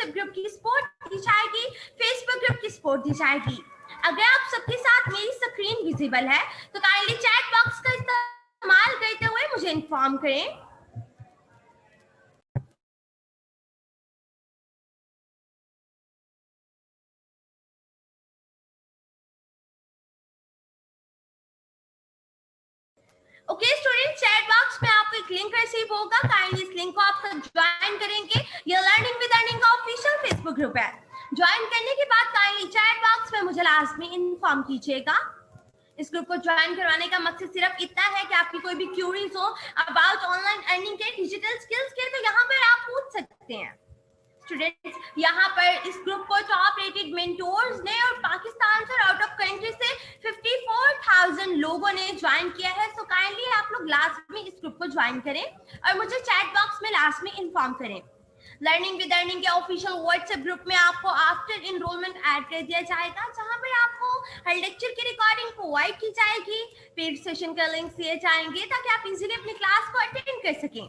WhatsApp group की support दी जाएगी, Facebook group की सपोर्ट दी जाएगी। अगर आप सबके साथ मेरी स्क्रीन विजिबल है तो काइंडली चैट बॉक्स का इस्तेमाल करते हुए मुझे इन्फॉर्म करें। ओके स्टूडेंट, चैट बॉक्स में आपको एक लिंक रिसीव होगा, काइंडली इस लिंक को आप सब ज्वाइन करेंगे। ये लर्निंग विद अर्निंग का ऑफिशियल फेसबुक ग्रुप है। ज्वाइन करने के बाद काइंडली चैट बॉक्स में मुझे लाजमी इन्फॉर्म कीजिएगा। इस ग्रुप को ज्वाइन करवाने का मकसद सिर्फ इतना है कि आपकी कोई भी क्यूरीज हो अबाउट ऑनलाइन अर्निंग के, डिजिटल स्किल्स के, तो यहाँ पर आप पूछ सकते हैं। स्टूडेंट्स, यहाँ पर इस ग्रुप को टॉप रेटेड मेंटोर्स ने और पाकिस्तान से आउट ऑफ कंट्री से 54,000 लोगों ने ज्वाइन किया है। सो काइंडली आप लोग लाजमी इस ग्रुप को ज्वाइन करें और मुझे चैट बॉक्स में लाजमी इन्फॉर्म करें। लर्निंग विद अर्निंग के ऑफिशियल व्हाट्सएप ग्रुप में आपको आफ्टर इनरोलमेंट ऐड कर दिया जाएगा, जहां पर आपको हर लेक्चर की रिकॉर्डिंग प्रोवाइड की जाएगी, पेड सेशन का लिंक दिए जाएंगे ताकि आप इजीली अपनी क्लास को अटेंड कर सकें।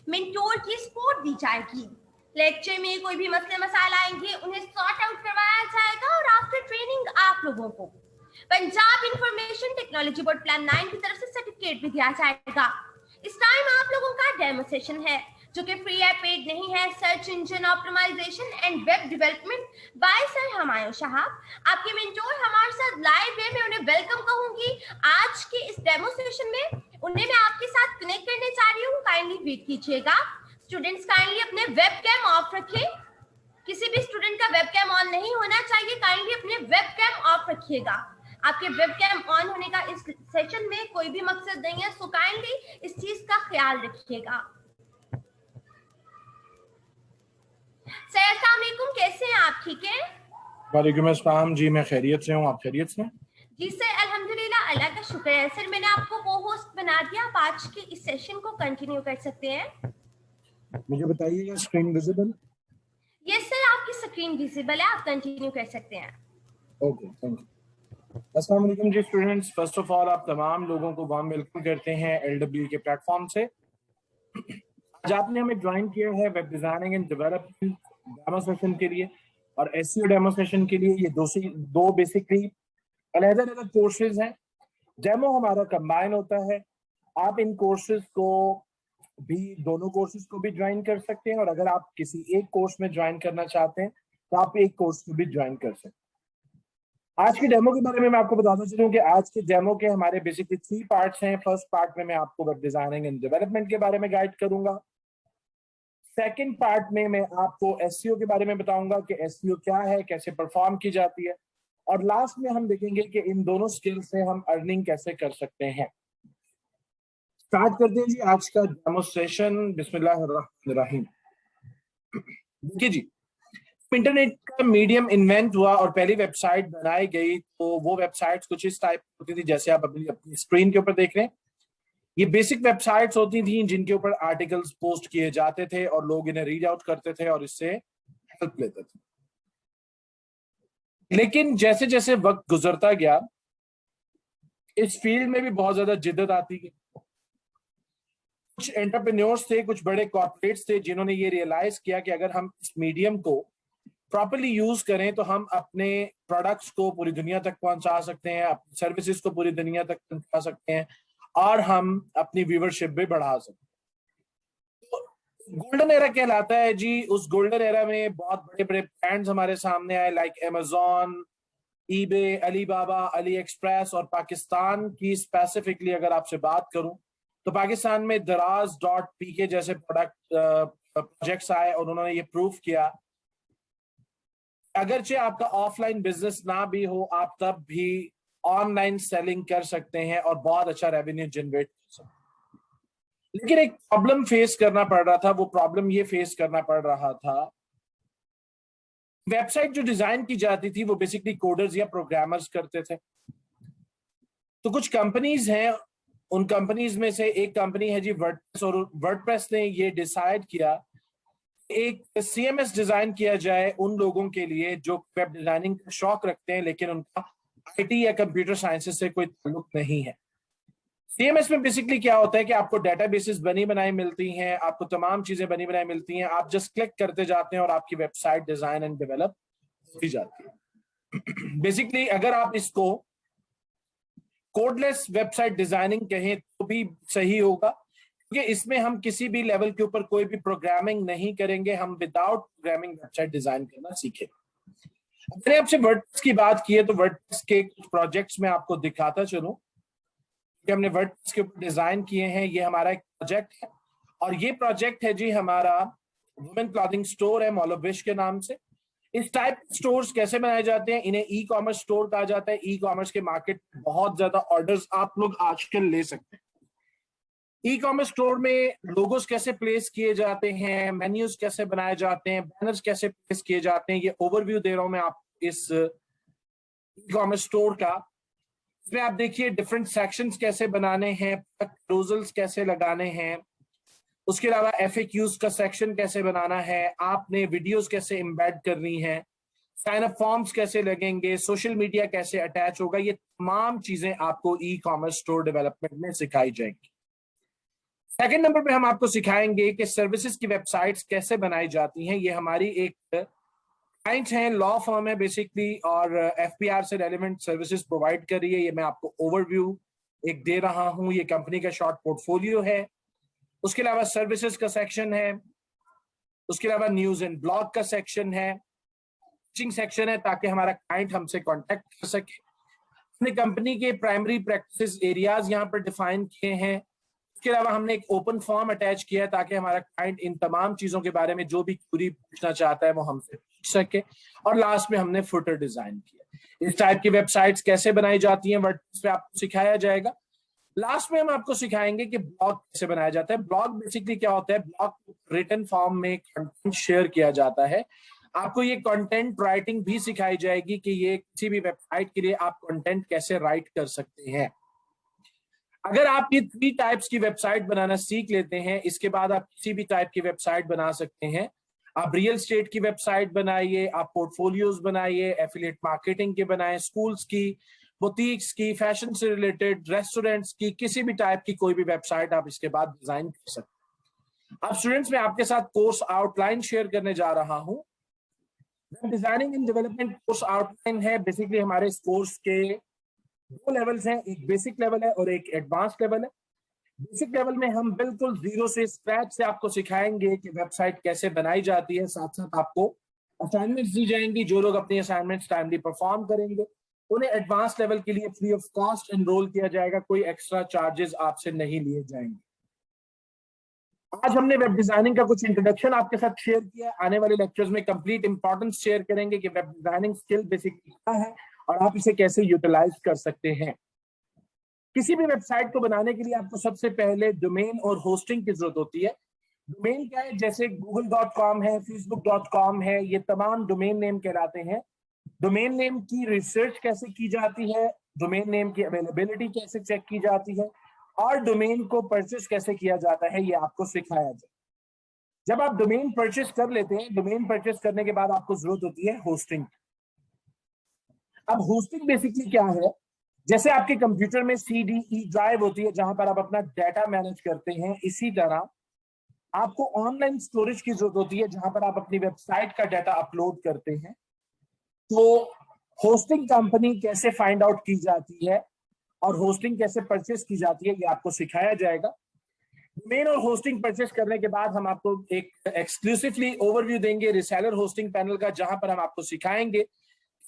मेंटोर की सपोर्ट दी जाएगी, लेक्चर में कोई भी मसले मसाइल आएंगे उन्हें सॉर्ट आउट करवाया जाएगा और आफ्टर ट्रेनिंग आप लोगों को Punjab information technology board plan 9 की तरफ से सर्टिफिकेट भी दिया जाएगा। इस टाइम आप लोगों का डेमो सेशन है जो कि फ्री है, पेड नहीं है। Search engine optimisation and web development by sir Humayun साहब, आपके मेंटोर हमारे साथ लाइव वे में उन्हें वेलकम कहूंगी। आज के इस डेमो सेशन में उन्हें मैं आपके साथ कनेक्ट करने जा रही हूँ, काइंडली वेट कीजिएगा। स्टूडेंट्स काइंडली अपने वेबकैम ऑफ रखें, किसी भी स्टूडेंट का वेबकैम ऑन नहीं होना चाहिए। काइंडली अपने वेबकैम ऑफ रखिएगा। आपके वेबकैम ऑन होने का इस सेशन में कोई भी मकसद नहीं है, सो काइंडली इस चीज का ख्याल रखिएगा। सर अस्सलाम वालेकुम, कैसे हैं आप? ठीक है, वालेकुम अस्सलाम जी, मैं खैरियत से हूँ, आप खैरियत से हैं? जी सर अल्हम्दुलिल्लाह, अल्लाह का शुक्र है। सर मैंने आपको को होस्ट बना दिया, आप आज के इस सेशन को कंटिन्यू कर सकते हैं। मुझे बताइएगा स्क्रीन विजिबल? यस सर, आपकी स्क्रीन विजिबल है, आप कंटिन्यू कर सकते हैं। Okay, thank you. अस्सलाम वालेकुम जी स्टूडेंट्स, फर्स्ट ऑफ ऑल आप तमाम लोगों को वार्म वेलकम करते हैं LW के प्लेटफॉर्म से। आज आपने हमें ज्वाइन किया है web designing and development demo session के लिए और SEO डेमो सेशन के लिए। ये दो बेसिकली अलग-अलग कोर्सेज हैं। डेमो हमारा कंबाइन होता है, आप इन कोर्सेज को भी, दोनों कोर्सेज को भी ज्वाइन कर सकते हैं और अगर आप किसी एक कोर्स में ज्वाइन करना चाहते हैं तो आप एक कोर्स को भी ज्वाइन कर सकते हैं। आज के डेमो के बारे में मैं आपको बताना चाहता हूँ कि आज के डेमो के हमारे बेसिकली 3 पार्ट्स हैं। फर्स्ट पार्ट में मैं आपको वेब डिजाइनिंग एंड डेवलपमेंट के बारे में गाइड करूंगा। सेकंड पार्ट में मैं आपको SEO के बारे में बताऊंगा कि SEO क्या है, कैसे परफॉर्म की जाती है, और लास्ट में हम देखेंगे कि इन दोनों स्किल से हम अर्निंग कैसे कर सकते हैं। स्टार्ट करते हैं जी आज का डेमो सेशन। बिस्मिल्लाहिर्रहमानिर्रहीम। देखिए जी, इंटरनेट का मीडियम इन्वेंट हुआ और पहली वेबसाइट बनाई गई तो वो वेबसाइट्स कुछ इस टाइप होती थी जैसे आप अपनी स्क्रीन के ऊपर देख रहे हैं। ये बेसिक वेबसाइट्स होती थी जिनके ऊपर आर्टिकल्स पोस्ट किए जाते थे और लोग इन्हें रीड आउट करते थे और इससे हेल्प लेते थे। लेकिन जैसे जैसे वक्त गुजरता गया इस फील्ड में भी बहुत ज्यादा जिद्दत आती गई। कुछ एंटरप्रेन्योर्स थे, कुछ बड़े कॉर्पोरेट्स थे जिन्होंने ये रियलाइज किया कि अगर हम इस मीडियम को प्रॉपर्ली यूज करें तो हम अपने प्रोडक्ट्स को पूरी दुनिया तक पहुंचा सकते हैं, अपनी सर्विसेज को पूरी दुनिया तक पहुंचा सकते हैं और हम अपनी व्यूवरशिप भी बढ़ा सकते हैं। तो गोल्डन एरा कहलाता है जी। उस गोल्डन एरा में बहुत बड़े बड़े ब्रांड्स हमारे सामने आए, like Amazon, eBay, Alibaba, Ali express. और पाकिस्तान की स्पेसिफिकली अगर आपसे बात करूं तो पाकिस्तान में दराज.pk जैसे प्रोजेक्ट्स आए और उन्होंने ये प्रूव किया अगरचे आपका ऑफलाइन बिजनेस ना भी हो आप तब भी ऑनलाइन सेलिंग कर सकते हैं और बहुत अच्छा रेवेन्यू जनरेट कर सकते हैं। लेकिन एक प्रॉब्लम फेस करना पड़ रहा था। वो प्रॉब्लम ये फेस करना पड़ रहा था, वेबसाइट जो डिजाइन की जाती थी वो बेसिकली कोडर्स या प्रोग्रामर्स करते थे। तो कुछ कंपनीज हैं, उन कंपनीज में से एक कंपनी है जी वर्डप्रेस, और वर्डप्रेस ने ये डिसाइड किया एक CMS डिजाइन किया जाए उन लोगों के लिए जो वेब डिजाइनिंग का शौक रखते हैं लेकिन उनका IT या कंप्यूटर साइंसेस से कोई ताल्लुक नहीं है। CMS में बेसिकली क्या होता है कि आपको डेटाबेसेस बनी बनाई मिलती हैं, आपको तमाम चीजें बनी बनाई मिलती हैं, आप जस्ट क्लिक करते जाते हैं और आपकी वेबसाइट डिजाइन एंड डेवलप होती जाती है। बेसिकली अगर आप इसको कोडलेस वेबसाइट डिजाइनिंग कहें तो भी सही होगा, क्योंकि इसमें हम किसी भी लेवल के ऊपर कोई भी प्रोग्रामिंग नहीं करेंगे, हम विदाउट प्रोग्रामिंग वेबसाइट डिजाइन करना सीखें। मैंने आपसे वर्डप्रेस की बात की है तो वर्डप्रेस के कुछ प्रोजेक्ट्स में आपको दिखाता चलूं कि हमने वर्डप्रेस के ऊपर डिजाइन किए हैं। ये हमारा एक प्रोजेक्ट है और ये प्रोजेक्ट है जी हमारा वुमेन क्लॉथिंग स्टोर है मॉल ऑफ विश के नाम से। इस टाइप के स्टोर्स कैसे बनाए जाते हैं, इन्हें ई कॉमर्स स्टोर कहा जाता है। ई कॉमर्स के मार्केट में बहुत ज्यादा ऑर्डर्स आप लोग आजकल ले सकते हैं। ई कॉमर्स स्टोर में लोगोस कैसे प्लेस किए जाते हैं, मेन्यूज कैसे बनाए जाते हैं, बैनर्स कैसे प्लेस किए जाते हैं, ये ओवरव्यू दे रहा हूं मैं आप इस ई कॉमर्स स्टोर का। इसमें आप देखिए डिफरेंट सेक्शंस कैसे बनाने हैं, प्रपोजल्स कैसे लगाने हैं, उसके अलावा FAQs का सेक्शन कैसे बनाना है, आपने वीडियोस कैसे एम्बेड करनी है, साइन अप फॉर्म्स कैसे लगेंगे, सोशल मीडिया कैसे अटैच होगा, ये तमाम चीजें आपको ई कॉमर्स स्टोर डेवलपमेंट में सिखाई जाएंगी। सेकंड नंबर पे हम आपको सिखाएंगे कि सर्विसेज की वेबसाइट्स कैसे बनाई जाती हैं। ये हमारी एक क्लाइंट है, लॉ फर्म है बेसिकली, और FPR से रेलेवेंट सर्विसेज प्रोवाइड कर रही है। ये मैं आपको ओवरव्यू एक दे रहा हूं, ये कंपनी का शॉर्ट पोर्टफोलियो है। उसके अलावा सर्विसेज का सेक्शन है, उसके अलावा न्यूज एंड ब्लॉग का सेक्शन है, टीचिंग सेक्शन है ताकि हमारा क्लाइंट हमसे कांटेक्ट कर सके। हमने कंपनी के प्राइमरी प्रैक्टिस एरियाज यहाँ पर डिफाइन किए हैं। उसके अलावा हमने एक ओपन फॉर्म अटैच किया है ताकि हमारा क्लाइंट इन तमाम चीजों के बारे में जो भी क्वेरी पूछना चाहता है वो हमसे पूछ सके। और लास्ट में हमने फुटर डिजाइन किया। इस टाइप की वेबसाइट्स कैसे बनाई जाती हैं वर्डप्रेस पे आपको सिखाया जाएगा। लास्ट में हम आपको सिखाएंगे कि ब्लॉग कैसे बनाया जाता है। ब्लॉग बेसिकली क्या होता है, ब्लॉग रिटन फॉर्म में कंटेंट शेयर किया जाता है। आपको ये कंटेंट राइटिंग भी सिखाई जाएगी कि ये किसी भी वेबसाइट के लिए आप कंटेंट कैसे राइट कर सकते हैं। अगर आप ये 3 टाइप्स की वेबसाइट बनाना सीख लेते हैं, इसके बाद आप किसी भी टाइप की वेबसाइट बना सकते हैं। आप रियल स्टेट की वेबसाइट बनाइए, आप पोर्टफोलियोज बनाइए, एफिलिएट मार्केटिंग के बनाएं, स्कूल्स की, बुटीक्स की, फैशन से रिलेटेड, रेस्टोरेंट्स की, किसी भी टाइप की कोई भी वेबसाइट आप इसके बाद डिजाइन कर सकते हैं। अब स्टूडेंट्स मैं आपके साथ कोर्स आउटलाइन शेयर करने जा रहा हूं। Designing and development course outline है। बेसिकली हमारे इस कोर्स के 2 लेवल्स हैं, एक बेसिक लेवल है और एक एडवांस लेवल है। बेसिक लेवल में हम बिल्कुल जीरो से स्क्रैच से आपको सिखाएंगे कि वेबसाइट कैसे बनाई जाती है। साथ साथ आपको असाइनमेंट्स दी जाएंगी। जो लोग अपनी असाइनमेंट्स टाइमली परफॉर्म करेंगे उन्हें एडवांस लेवल के लिए फ्री ऑफ कॉस्ट एनरोल किया जाएगा, कोई एक्स्ट्रा चार्जेस आपसे नहीं लिए जाएंगे। आज हमने वेब डिजाइनिंग का कुछ इंट्रोडक्शन आपके साथ शेयर किया। आने वाले लेक्चर्स में कंप्लीट इंपॉर्टेंस शेयर करेंगे कि वेब डिजाइनिंग स्किल बेसिक क्या है और आप इसे कैसे यूटिलाइज कर सकते हैं। किसी भी वेबसाइट को बनाने के लिए आपको सबसे पहले डोमेन और होस्टिंग की जरूरत होती है। डोमेन क्या है, जैसे google.com है, facebook.com है, ये तमाम डोमेन नेम कहलाते हैं। डोमेन नेम की रिसर्च कैसे की जाती है, डोमेन नेम की अवेलेबिलिटी कैसे चेक की जाती है और डोमेन को परचेस कैसे किया जाता है, ये आपको सिखाया जाए। जब आप डोमेन परचेस कर लेते हैं, डोमेन परचेस करने के बाद आपको जरूरत होती है होस्टिंग। अब होस्टिंग बेसिकली क्या है, जैसे आपके कंप्यूटर में CDE ड्राइव होती है जहां पर आप अपना डाटा मैनेज करते हैं, इसी तरह आपको ऑनलाइन स्टोरेज की जरूरत होती है जहां पर आप अपनी वेबसाइट का डाटा अपलोड करते हैं। तो होस्टिंग कंपनी कैसे फाइंड आउट की जाती है और होस्टिंग कैसे परचेस की जाती है, ये आपको सिखाया जाएगा। डोमेन और होस्टिंग परचेस करने के बाद हम आपको एक एक्सक्लूसिवली ओवरव्यू देंगे रिसेलर होस्टिंग पैनल का, जहां पर हम आपको सिखाएंगे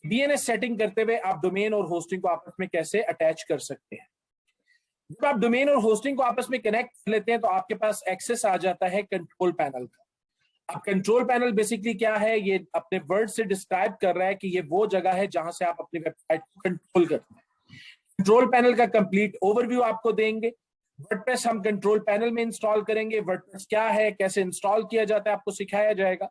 DNS सेटिंग करते हुए आप डोमेन और होस्टिंग को आपस में कैसे अटैच कर सकते हैं। जब आप डोमेन और होस्टिंग को आपस में कनेक्ट कर लेते हैं तो आपके पास एक्सेस आ जाता है कंट्रोल पैनल का। अब कंट्रोल पैनल बेसिकली क्या है, ये अपने वर्ड से डिस्क्राइब कर रहा है कि ये वो जगह है जहां से आप अपनी वेबसाइट को कंट्रोल करते हैं। कंट्रोल पैनल का कंप्लीट ओवरव्यू आपको देंगे। वर्डप्रेस हम कंट्रोल पैनल में इंस्टॉल करेंगे। वर्डप्रेस क्या है, कैसे इंस्टॉल किया जाता है, आपको सिखाया जाएगा।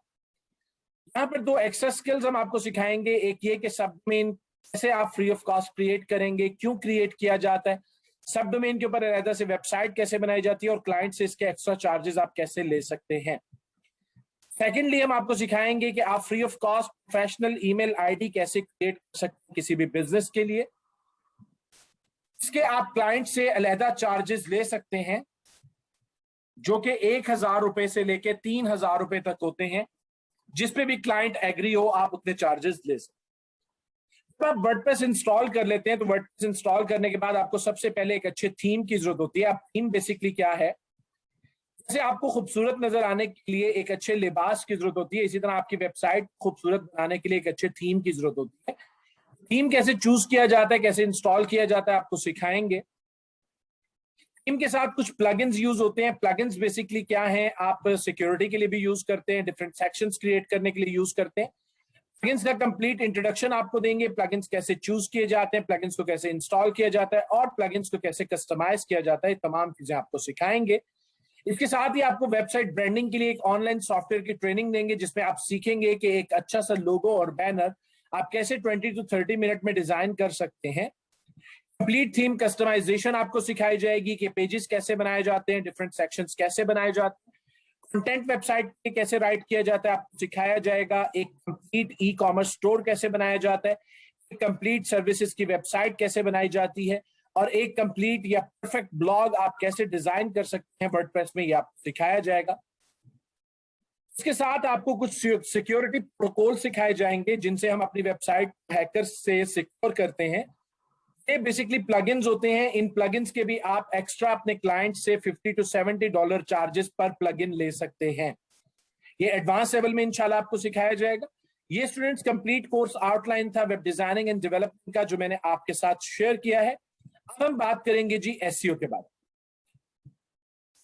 यहाँ पर 2 एक्स्ट्रा स्किल्स हम आपको सिखाएंगे। एक ये कि सब डोमेन कैसे आप फ्री ऑफ कॉस्ट क्रिएट करेंगे, क्यों क्रिएट किया जाता है, सब डोमेन के ऊपर अलग से वेबसाइट कैसे बनाई जाती है और क्लाइंट से इसके एक्स्ट्रा चार्जेस आप कैसे ले सकते हैं। सेकेंडली हम आपको सिखाएंगे कि आप free of cost professional email ID कैसे क्रिएट कर सकते हैं किसी भी बिजनेस के लिए। इसके आप क्लाइंट से अलहदा चार्जेस ले सकते हैं, जो कि 1,000 रुपए से लेके 3,000 रुपए तक होते हैं। जिस पे भी क्लाइंट एग्री हो आप उतने चार्जेस ले सकते हैं। जब आप वर्डप्रेस इंस्टॉल कर लेते हैं तो वर्डप्रेस इंस्टॉल करने के बाद आपको सबसे पहले एक अच्छे थीम की जरूरत होती है। अब थीम बेसिकली क्या है, जैसे आपको खूबसूरत नजर आने के लिए एक अच्छे लिबास की जरूरत होती है, इसी तरह आपकी वेबसाइट खूबसूरत बनाने के लिए एक अच्छे थीम की जरूरत होती है। थीम कैसे चूज किया जाता है, कैसे इंस्टॉल किया जाता है, आपको सिखाएंगे। थीम के साथ कुछ प्लगइन्स यूज होते हैं। प्लगइन्स बेसिकली क्या है, आप सिक्योरिटी के लिए भी यूज करते हैं, डिफरेंट सेक्शंस क्रिएट करने के लिए यूज करते हैं। प्लगइन्स का कंप्लीट इंट्रोडक्शन आपको देंगे, प्लगइन्स कैसे चूज किए जाते हैं, प्लगइन्स को कैसे इंस्टॉल किया जाता है और प्लगइन्स को कैसे कस्टमाइज किया जाता है, तमाम चीजें आपको सिखाएंगे। इसके साथ ही आपको वेबसाइट ब्रांडिंग के लिए एक ऑनलाइन सॉफ्टवेयर की ट्रेनिंग देंगे, जिसमें आप सीखेंगे कि एक अच्छा सा लोगो और बैनर आप कैसे 20 to 30 मिनट में डिजाइन कर सकते हैं। कंप्लीट थीम कस्टमाइजेशन आपको सिखाई जाएगी कि पेजेस कैसे बनाए जाते हैं, डिफरेंट सेक्शंस कैसे बनाए जाते हैं, कंटेंट वेबसाइट पे कैसे राइट किया जाता है आपको सिखाया जाएगा। एक कंप्लीट ई कॉमर्स स्टोर कैसे बनाया जाता है, एक कंप्लीट सर्विसेज की वेबसाइट कैसे बनाई जाती है और एक कंप्लीट या परफेक्ट ब्लॉग आप कैसे डिजाइन कर सकते हैं वर्डप्रेस में, ये आपको सिखाया जाएगा। इसके साथ आपको कुछ सिक्योरिटी प्रोटोकॉल सिखाए जाएंगे जिनसे हम अपनी वेबसाइट हैकर्स से सिक्योर करते हैं। ये बेसिकली प्लगइन्स होते हैं। इन प्लगइन्स के भी आप एक्स्ट्रा अपने क्लाइंट से $50 to $70 चार्जेस पर प्लगइन ले सकते हैं। ये एडवांस लेवल में इंशाल्लाह आपको सिखाया जाएगा। ये स्टूडेंट्स कंप्लीट कोर्स आउटलाइन था वेब डिजाइनिंग एंड डेवलपमेंट का, जो मैंने आपके साथ शेयर किया है। अब हम बात करेंगे जी एसईओ के बारे में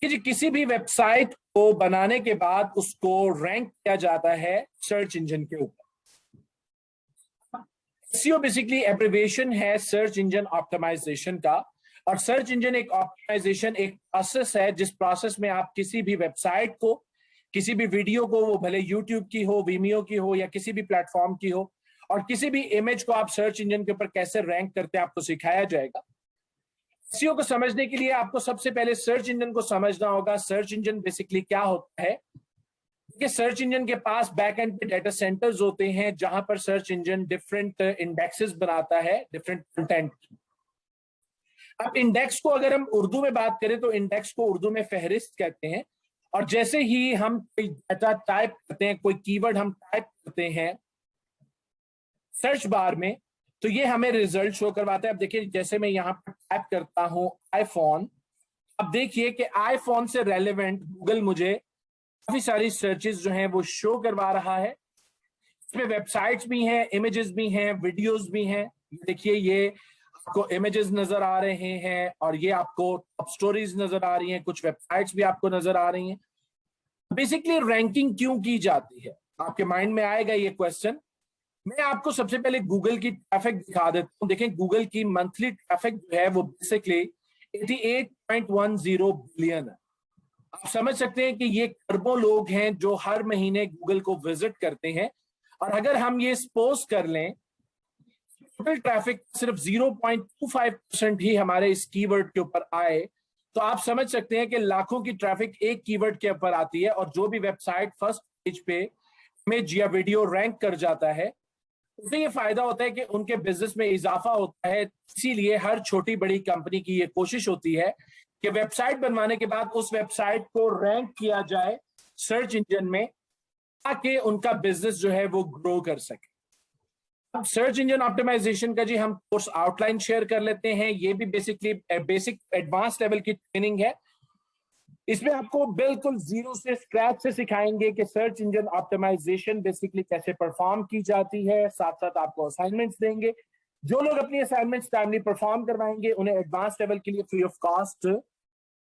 कि जी किसी भी वेबसाइट को बनाने के बाद उसको रैंक किया जाता है सर्च इंजन के ऊपर। SEO बेसिकली एब्रिविएशन है सर्च इंजन ऑप्टिमाइजेशन का, और सर्च इंजन एक ऑप्टिमाइजेशन एक प्रोसेस है जिस प्रोसेस में आप किसी भी वेबसाइट को, किसी भी वीडियो को, वो भले यूट्यूब की हो, वीमियो की हो या किसी भी प्लेटफॉर्म की हो, और किसी भी इमेज को आप सर्च इंजन के ऊपर कैसे रैंक करते हैं आपको सिखाया जाएगा। SEO को समझने के लिए आपको सबसे पहले सर्च इंजन को समझना होगा। सर्च इंजन बेसिकली क्या होता है कि सर्च इंजन के पास बैक एंड पे डेटा सेंटर्स होते हैं जहां पर सर्च इंजन डिफरेंट इंडेक्सेस बनाता है डिफरेंट कंटेंट। अब इंडेक्स को अगर हम उर्दू में बात करें तो इंडेक्स को उर्दू में फहरिस्त कहते हैं, और जैसे ही हम कोई डाटा टाइप करते हैं, कोई कीवर्ड हम टाइप करते हैं सर्च बार में, तो ये हमें रिजल्ट शो करवाता है। अब देखिए जैसे मैं यहाँ पर टाइप करता हूं आईफोन, अब देखिए कि आईफोन से रेलेवेंट गूगल मुझे काफी सारी सर्चेस जो हैं वो शो करवा रहा है। इसमें वेबसाइट्स भी हैं, इमेजेस भी हैं, वीडियोस भी हैं। देखिए ये आपको इमेजेस नजर आ रहे हैं और ये आपको टॉप स्टोरीज नजर आ रही हैं, कुछ वेबसाइट्स भी आपको नजर आ रही हैं। बेसिकली रैंकिंग क्यों की जाती है, आपके माइंड में आएगा ये क्वेश्चन। मैं आपको सबसे पहले गूगल की ट्रैफिक दिखा देता हूं। देखें गूगल की मंथली ट्रैफिक जो है वो बेसिकली 88.10 बिलियन है। आप समझ सकते हैं कि ये अरबों लोग हैं जो हर महीने गूगल को विजिट करते हैं, और अगर हम ये सपोज कर लें टोटल ट्रैफिक सिर्फ 0.25% ही हमारे इस कीवर्ड के ऊपर आए, तो आप समझ सकते हैं कि लाखों की ट्रैफिक एक कीवर्ड के ऊपर आती है। और जो भी वेबसाइट फर्स्ट पेज पे इमेज या वीडियो रैंक कर जाता है, उससे ये फायदा होता है कि उनके बिजनेस में इजाफा होता है। इसीलिए हर छोटी बड़ी कंपनी की ये कोशिश होती है कि वेबसाइट बनवाने के बाद उस वेबसाइट को रैंक किया जाए सर्च इंजन में, ताकि उनका बिजनेस जो है वो ग्रो कर सके। अब सर्च इंजन ऑप्टिमाइजेशन का जी हम कोर्स आउटलाइन शेयर कर लेते हैं। ये भी बेसिकली बेसिक एडवांस लेवल की ट्रेनिंग है। इसमें आपको बिल्कुल जीरो से स्क्रैच से सिखाएंगे कि सर्च इंजन ऑप्टिमाइजेशन बेसिकली कैसे परफॉर्म की जाती है। साथ साथ आपको असाइनमेंट्स देंगे। जो लोग अपनी असाइनमेंट्स टाइमली परफॉर्म करवाएंगे उन्हें एडवांस लेवल के लिए फ्री ऑफ कॉस्ट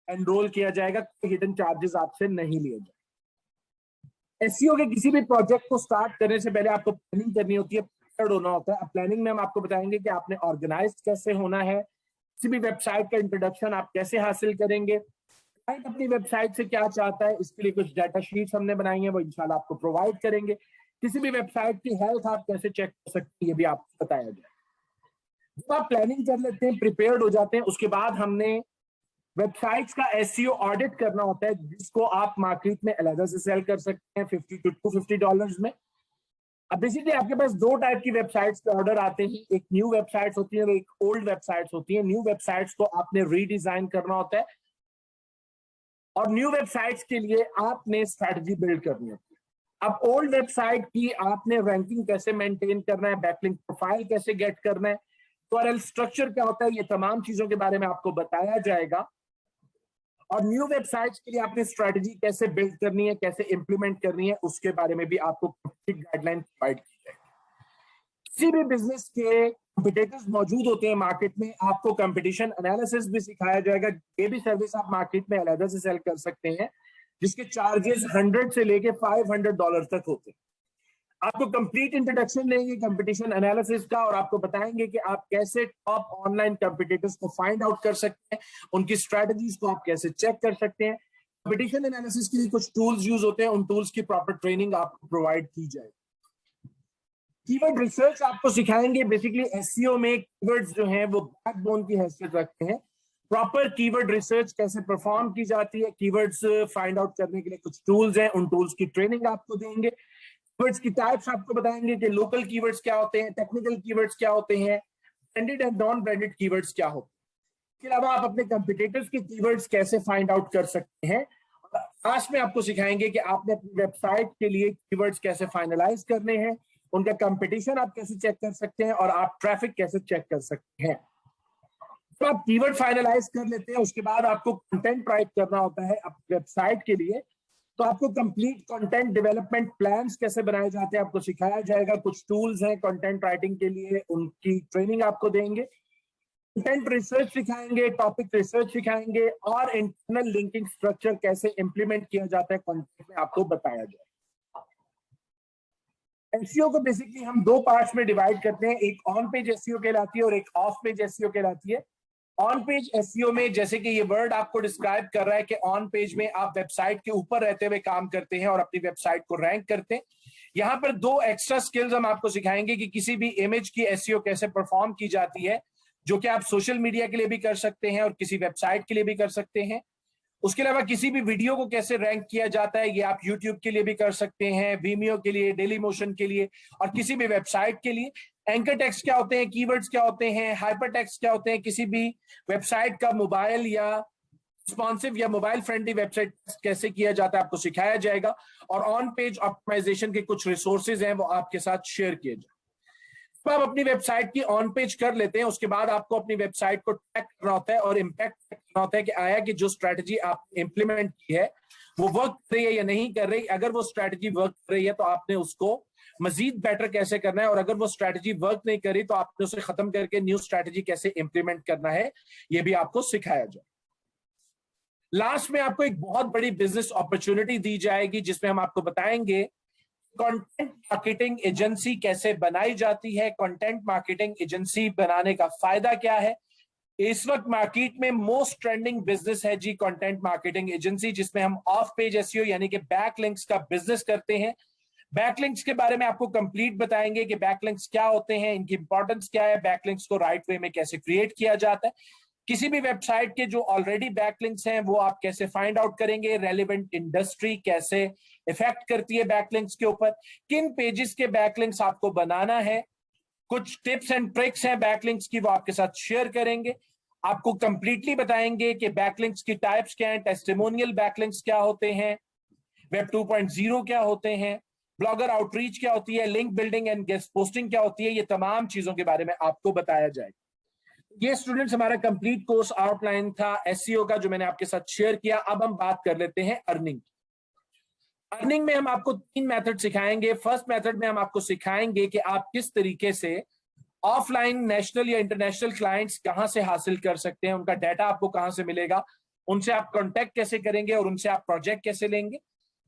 एनरोल किया जाएगा, कोई हिडन चार्जेस आपसे नहीं लिए जाएंगे। एसईओ के किसी भी प्रोजेक्ट को स्टार्ट करने से पहले आपको प्लानिंग करनी होती है, प्रिपेयर्ड होना होता है। अब प्लानिंग में हम आपको बताएंगे कि आपने ऑर्गेनाइज कैसे होना है, किसी भी वेबसाइट का इंट्रोडक्शन आप कैसे हासिल करेंगे, क्लाइंट अपनी वेबसाइट से क्या चाहता है, इसके लिए कुछ डाटा शीट्स हमने बनाई है, वो इंशाल्लाह आपको प्रोवाइड करेंगे। किसी भी वेबसाइट की हेल्थ आप कैसे चेक कर सकते हैं ये भी आपको बताया जाए। जब आप प्लानिंग कर लेते हैं, प्रिपेयर्ड हो जाते हैं, उसके बाद हमने वेबसाइट्स का एसईओ ऑडिट करना होता है, जिसको आप मार्केट में अलग से सेल कर सकते हैं $50 to $250 में। अब बेसिकली आपके पास दो टाइप की वेबसाइट्स पे ऑर्डर आते हैं, एक न्यू वेबसाइट्स होती है और एक ओल्ड वेबसाइट्स होती है। न्यू वेबसाइट्स को आपने रीडिजाइन करना होता है और न्यू वेबसाइट्स के लिए आपने स्ट्रैटेजी बिल्ड करनी होती है। अब ओल्ड वेबसाइट की आपने रैंकिंग कैसे मेंटेन करना है, बैकलिंक प्रोफाइल कैसे गेट करना है, यूआरएल स्ट्रक्चर क्या होता है, ये तमाम चीजों के बारे में आपको बताया जाएगा। और न्यू वेबसाइट्स के लिए आपने स्ट्रैटेजी कैसे बिल्ड करनी है, कैसे इंप्लीमेंट करनी है, उसके बारे में भी आपको कंप्लीट गाइडलाइन प्रोवाइड की जाएगी। किसी भी बिजनेस के कंपटीटर्स मौजूद होते हैं मार्केट में, आपको कंपटीशन एनालिसिस भी सिखाया जाएगा। ये भी सर्विस आप मार्केट में अलग से सेल कर सकते हैं, जिसके चार्जेस 100 से लेके $500 तक होते हैं। आपको कंप्लीट इंट्रोडक्शन देंगे कंपटीशन एनालिसिस का और आपको बताएंगे कि आप कैसे टॉप ऑनलाइन कंपटीटर्स को फाइंड आउट कर सकते हैं, उनकी स्ट्रेटजीज को आप कैसे चेक कर सकते हैं। कंपटीशन एनालिसिस के लिए कुछ टूल्स यूज होते हैं, उन टूल्स की प्रॉपर ट्रेनिंग आपको प्रोवाइड की जाएगी। कीवर्ड रिसर्च आपको सिखाएंगे। बेसिकली एसईओ में कीवर्ड्स जो हैं वो बैकबोन की हैसियत रखते हैं। प्रॉपर कीवर्ड रिसर्च कैसे परफॉर्म की जाती है, कीवर्ड्स फाइंड आउट करने के लिए कुछ टूल्स हैं, उन टूल्स की ट्रेनिंग आपको देंगे। कीवर्ड्स की टाइप्स आपको बताएंगे कि लोकल कीवर्ड्स क्या होते हैं, टेक्निकल कीवर्ड्स क्या होते हैं, branded and non branded keywords क्या होते हैं। इसके अलावा आप अपने कंपटीटर्स के कीवर्ड्स कैसे फाइंड आउट कर सकते हैं। लास्ट में आपको सिखाएंगे कि आपने अपनी वेबसाइट के लिए कीवर्ड्स कैसे फाइनलाइज करने हैं, उनका कंपटीशन आप कैसे चेक कर सकते हैं और आप ट्रैफिक कैसे चेक कर सकते हैं। तो आप कीवर्ड फाइनलाइज कर लेते हैं, उसके बाद आपको कंटेंट राइट करना होता है अपनी वेबसाइट के लिए। तो आपको कंप्लीट कंटेंट डेवलपमेंट प्लान्स कैसे बनाए जाते हैं आपको सिखाया जाएगा। कुछ टूल्स हैं कंटेंट राइटिंग के लिए, उनकी ट्रेनिंग आपको देंगे। कंटेंट रिसर्च सिखाएंगे, टॉपिक रिसर्च सिखाएंगे और इंटरनल लिंकिंग स्ट्रक्चर कैसे इंप्लीमेंट किया जाता है कंटेंट में आपको बताया जाएगा। एसईओ को बेसिकली हम दो पार्ट्स में डिवाइड करते हैं, एक ऑन पेज एसईओ कहलाती है और एक ऑफ पेज एसईओ कहलाती है। ऑन पेज एसईओ में जैसे कि ये वर्ड आपको डिस्क्राइब कर रहा है कि ऑन पेज में आप वेबसाइट के ऊपर रहते हुए काम करते हैं और अपनी वेबसाइट को रैंक करते हैं। यहाँ पर दो एक्स्ट्रा स्किल्स हम आपको सिखाएंगे कि किसी भी इमेज की एसईओ कैसे परफॉर्म की जाती है, जो कि आप सोशल मीडिया के लिए भी कर सकते हैं और किसी वेबसाइट के लिए भी कर सकते हैं। उसके अलावा किसी भी वीडियो को कैसे रैंक किया जाता है, ये आप यूट्यूब के लिए भी कर सकते हैं, वीमियो के लिए, डेली मोशन के लिए और किसी भी वेबसाइट के लिए। एंकर टेक्स्ट क्या होते हैं, कीवर्ड्स क्या होते हैं, हाइपर टेक्स्ट क्या होते हैं, किसी भी वेबसाइट का मोबाइल या रिस्पॉन्सिव या मोबाइल फ्रेंडली वेबसाइट कैसे किया जाता है आपको सिखाया जाएगा। और ऑन पेज ऑप्टिमाइजेशन के कुछ रिसोर्सेज हैं वो आपके साथ शेयर किए जाए। तो आप अपनी वेबसाइट की ऑन पेज कर लेते हैं, उसके बाद आपको अपनी वेबसाइट को ट्रैक करना होता है और इम्पैक्ट करना होता है कि आया कि जो स्ट्रैटेजी आप इंप्लीमेंट की है वो वर्क कर रही है या नहीं कर रही। अगर वो स्ट्रैटेजी वर्क कर रही है तो आपने उसको मजीद बेटर कैसे करना है, और अगर वो स्ट्रैटेजी वर्क नहीं करी तो आपने उसे खत्म करके न्यू स्ट्रैटेजी कैसे इंप्लीमेंट करना है, ये भी आपको सिखाया जाए। लास्ट में आपको एक बहुत बड़ी बिजनेस अपॉर्चुनिटी दी जाएगी जिसमें हम आपको बताएंगे कंटेंट मार्केटिंग एजेंसी कैसे बनाई जाती है, कंटेंट मार्केटिंग एजेंसी बनाने का फायदा क्या है। इस वक्त मार्केट में मोस्ट ट्रेंडिंग बिजनेस है जी कंटेंट मार्केटिंग एजेंसी, जिसमें हम ऑफ पेज एसईओ यानी कि बैकलिंक्स का बिजनेस करते हैं। बैकलिंक्स के बारे में आपको कंप्लीट बताएंगे कि बैकलिंक्स क्या होते हैं, इनकी इंपॉर्टेंस क्या है, बैकलिंक्स को राइट वे में कैसे क्रिएट किया जाता है, किसी भी वेबसाइट के जो ऑलरेडी बैकलिंक्स हैं वो आप कैसे फाइंड आउट करेंगे, रेलेवेंट इंडस्ट्री कैसे इफेक्ट करती है बैकलिंक्स के ऊपर, किन पेजेस के बैकलिंक्स आपको बनाना है, कुछ टिप्स एंड ट्रिक्स हैं बैकलिंक्स की वो आपके साथ शेयर करेंगे। आपको कंप्लीटली बताएंगे कि बैकलिंक्स की टाइप्स क्या हैं, टेस्टिमोनियल बैकलिंक्स क्या होते हैं, वेब 2.0 क्या होते हैं, ब्लॉगर आउटरीच क्या होती है, link building and guest posting क्या होती है, ये तमाम चीजों के बारे में आपको बताया जाएगा। ये स्टूडेंट्स हमारा कंप्लीट कोर्स आउटलाइन था एसईओ का जो मैंने आपके साथ शेयर किया। अब हम बात कर लेते हैं अर्निंग। अर्निंग में हम आपको 3 मेथड सिखाएंगे। फर्स्ट मेथड में हम आपको सिखाएंगे कि आप किस तरीके से ऑफलाइन नेशनल या इंटरनेशनल क्लाइंट्स कहां से हासिल कर सकते हैं, उनका डाटा आपको कहां से मिलेगा, उनसे आप कांटेक्ट कैसे करेंगे और उनसे आप प्रोजेक्ट कैसे लेंगे।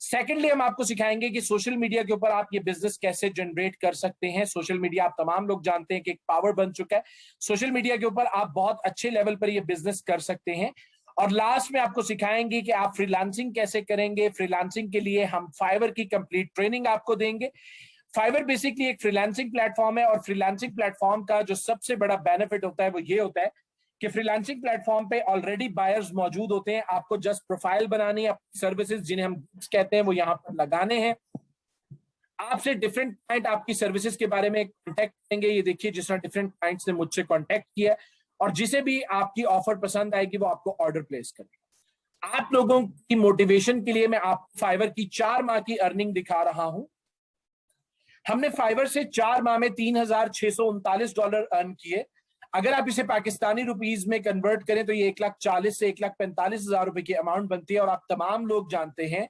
सेकेंडली हम आपको सिखाएंगे कि सोशल मीडिया के ऊपर आप ये बिजनेस कैसे जनरेट कर सकते हैं। सोशल मीडिया आप तमाम लोग जानते हैं कि एक पावर बन चुका है, सोशल मीडिया के ऊपर आप बहुत अच्छे लेवल पर ये बिजनेस कर सकते हैं। और लास्ट में आपको सिखाएंगे कि आप फ्रीलांसिंग कैसे करेंगे। फ्रीलांसिंग के लिए हम फाइवर की कंप्लीट ट्रेनिंग आपको देंगे। फाइवर बेसिकली एक फ्रीलांसिंग प्लेटफॉर्म है और फ्रीलांसिंग प्लेटफॉर्म का जो सबसे बड़ा बेनिफिट होता है वो ये होता है कि फ्रीलांसिंग प्लेटफॉर्म पे ऑलरेडी बायर्स मौजूद होते हैं, आपको जस्ट प्रोफाइल बनानी है, सर्विसेज जिन्हें हम कहते हैं वो यहाँ पर लगाने हैं। आपसे डिफरेंट क्लाइंट आपकी सर्विसेज के बारे में कॉन्टेक्ट करेंगे। ये देखिए जिस तरह डिफरेंट क्लाइंट्स ने मुझसे कॉन्टेक्ट किया और जिसे भी आपकी ऑफर पसंद आएगी वो आपको ऑर्डर प्लेस करेगा। आप लोगों की मोटिवेशन के लिए मैं आपको फाइवर की 4 माह की अर्निंग दिखा रहा हूं। हमने फाइवर से 4 माह में $3,639 अर्न किए। अगर आप इसे पाकिस्तानी रुपीज में कन्वर्ट करें तो ये 1,40,000 से 1,45,000 रुपए की अमाउंट बनती है। और आप तमाम लोग जानते हैं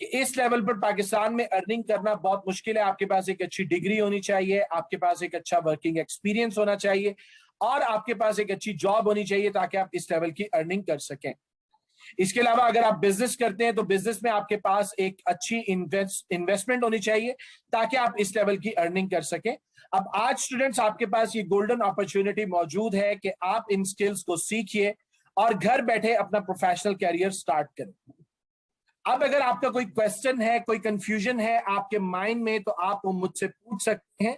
कि इस लेवल पर पाकिस्तान में अर्निंग करना बहुत मुश्किल है। आपके पास एक अच्छी डिग्री होनी चाहिए, आपके पास एक अच्छा वर्किंग एक्सपीरियंस होना चाहिए और आपके पास एक अच्छी जॉब होनी चाहिए ताकि आप इस लेवल की अर्निंग कर सकें। इसके अलावा अगर आप बिजनेस करते हैं तो बिजनेस में आपके पास एक अच्छी इन्वेस्टमेंट होनी चाहिए ताकि आप इस लेवल की अर्निंग कर सकें। अब आज स्टूडेंट्स आपके पास ये गोल्डन अपॉर्चुनिटी मौजूद है कि आप इन स्किल्स को सीखिए और घर बैठे अपना प्रोफेशनल कैरियर स्टार्ट करें। अब अगर आपका कोई क्वेश्चन है, कोई कंफ्यूजन है आपके माइंड में तो आप वो मुझसे पूछ सकते हैं।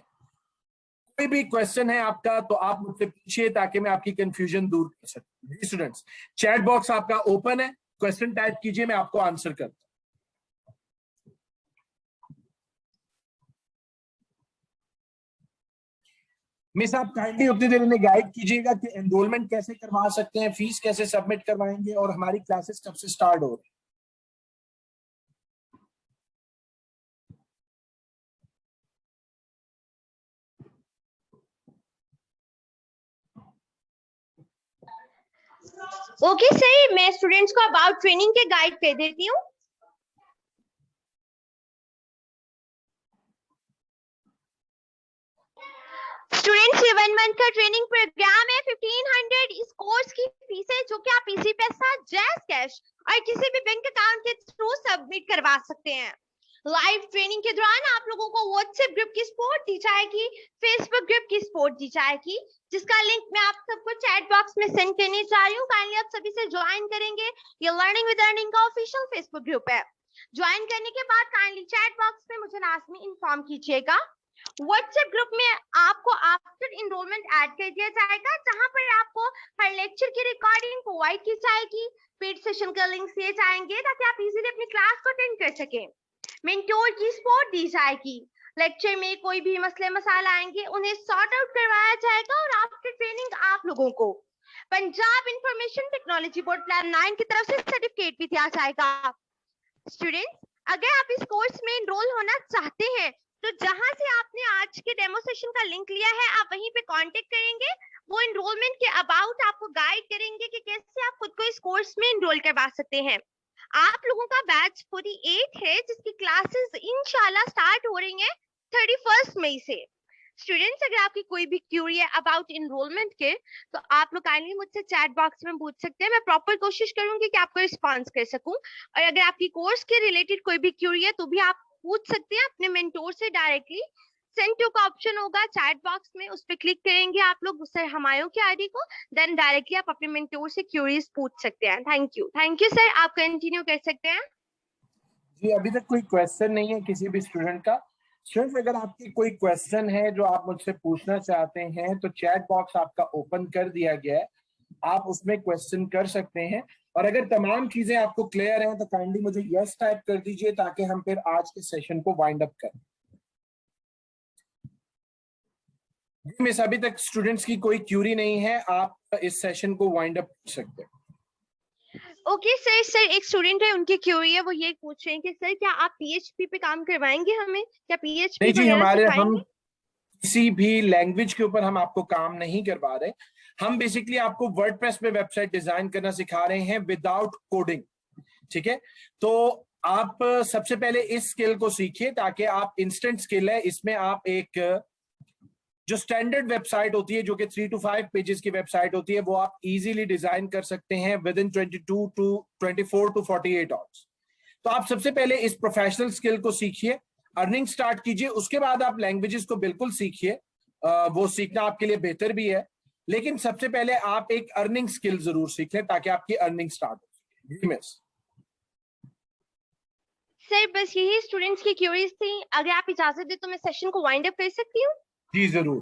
कोई भी क्वेश्चन है आपका तो आप मुझसे पूछिए ताकि मैं आपकी कंफ्यूजन दूर कर सकूं। जी स्टूडेंट्स, चैट बॉक्स आपका ओपन है, क्वेश्चन टाइप कीजिए, मैं आपको आंसर करता हूं। मिस आप काइंडली उतनी देर में गाइड कीजिएगा कि एनरोलमेंट कैसे करवा सकते हैं, फीस कैसे सबमिट करवाएंगे और हमारी क्लासेस कब से स्टार्ट हो रही है। ओके सर, मैं स्टूडेंट्स को अबाउट ट्रेनिंग के गाइड कर देती हूँ। स्टूडेंट्स, ये 1 मंथ का ट्रेनिंग प्रोग्राम है। 1500 इस कोर्स की फीस है जो कि आप इजी पैसा, जैज कैश और किसी भी बैंक अकाउंट के थ्रू सबमिट करवा सकते हैं। लाइव ट्रेनिंग के दौरान आप लोगों को व्हाट्सएप ग्रुप की सपोर्ट दी जाएगी, फेसबुक ग्रुप की सपोर्ट दी जाएगी, जिसका लिंक मैं आप सबको चैट बॉक्स में सेंड करने जा रही हूँ। काइंडली आप सभी से ज्वाइन करेंगे। ये लर्निंग विद अर्निंग का ऑफिशियल फेसबुक ग्रुप है। ज्वाइन करने के बाद काइंडली चैट बॉक्स में मुझे लाजमी इन्फॉर्म कीजिएगा। व्हाट्सएप ग्रुप में आपको आफ्टर इनरोलमेंट ऐड कर दिया जाएगा, जहां पर आपको हर लेक्चर की रिकॉर्डिंग प्रोवाइड की जाएगी, पेड सेशन का लिंक दिए जाएंगे ताकि आप इजीली अपनी क्लास को अटेंड कर सकें। मेंटोर की सपोर्ट दी जाएगी। लेक्चर में कोई भी मसले मसाला आएंगे उन्हें सॉर्ट आउट करवाया जाएगा और आफ्टर ट्रेनिंग आप लोगों को Punjab information technology board plan 9 की तरफ से सर्टिफिकेट भी दिया जाएगा। स्टूडेंट्स, अगर आप इस कोर्स में एनरोल होना चाहते हैं तो जहां से आपने आज के डेमो सेशन का लिंक लिया है आप वहीं पे कांटेक्ट करेंगे। वो एनरोलमेंट के अबाउट आपको गाइड करेंगे कि कैसे आप खुद को इस कोर्स में एनरोल करवा सकते हैं। आप लोगों का बैच 48 है जिसकी क्लासेस इंशाल्लाह स्टार्ट हो रही हैं 31 मई से। स्टूडेंट्स, अगर आपकी कोई भी क्यूरी है अबाउट एनरोलमेंट के तो आप लोग काइंडली मुझसे चैट बॉक्स में पूछ सकते हैं। मैं प्रॉपर कोशिश करूंगी कि आपको रिस्पॉन्स कर सकूं। और अगर आपकी कोर्स के रिलेटेड कोई भी क्यूरी है तो भी आप पूछ सकते हैं अपने मेंटोर से डायरेक्टली। सेंड टू का ऑप्शन होगा चैट बॉक्स में, उस पर क्लिक करेंगे आप लोग सर हमायों की आईडी को, देन डायरेक्टली आप अपने मेंटोर से क्यूरीज पूछ सकते हैं। थैंक यू सर, आप कंटिन्यू कर सकते हैं। जी, अभी तक कोई क्वेश्चन नहीं है किसी भी स्टूडेंट का। स्टूडेंट्स, अगर आपकी कोई क्वेश्चन है जो आप मुझसे पूछना चाहते हैं तो चैट बॉक्स आपका ओपन कर दिया गया है, आप उसमें क्वेश्चन कर सकते हैं। और अगर तमाम चीजें आपको क्लियर हैं तो काइंडली मुझे यस टाइप कर दीजिए ताकि हम फिर आज के सेशन को वाइंड अप करें। मिस, अभी तक स्टूडेंट्स की कोई क्यूरी नहीं है, आप इस सेशन को वाइंड अप कर सकते हैं। ओके सर, एक स्टूडेंट है, उनकी क्यूरी है, वो ये पूछ रहे हैं कि सर क्या आप पीएचपी पे काम करवाएंगे हमें, क्या पीएचपी नहीं जी, वगैरह हम सिखाएंगे? किसी भी लैंग्वेज के ऊपर हम आपको काम नहीं करवा रहे। हम बेसिकली आपको वर्डप्रेस पे वेबसाइट डिजाइन करना सिखा रहे हैं विदाउट कोडिंग। ठीक है, तो आप सबसे पहले इस स्किल को सीखिए ताकि आप इंस्टेंट स्किल है, इसमें आप एक जो स्टैंडर्ड वेबसाइट होती है जो कि 3 to 5 पेजेस की वेबसाइट होती है वो आप इजीली डिजाइन कर सकते हैं विद इन 24 to 48 आवर्स। तो आप सबसे पहले इस प्रोफेशनल स्किल को सीखिए, अर्निंग स्टार्ट कीजिए, उसके बाद आप लैंग्वेजेस को बिल्कुल सीखिए। वो सीखना आपके लिए बेहतर भी है, लेकिन सबसे पहले आप एक अर्निंग स्किल जरूर सीख लें ताकि आपकी अर्निंग स्टार्ट हो। मिस सर बस यही स्टूडेंट्स की क्यूरीज थी। अगर आप इजाजत दे तो मैं सेशन को वाइंड अप कर सकती हूँ। जी जरूर।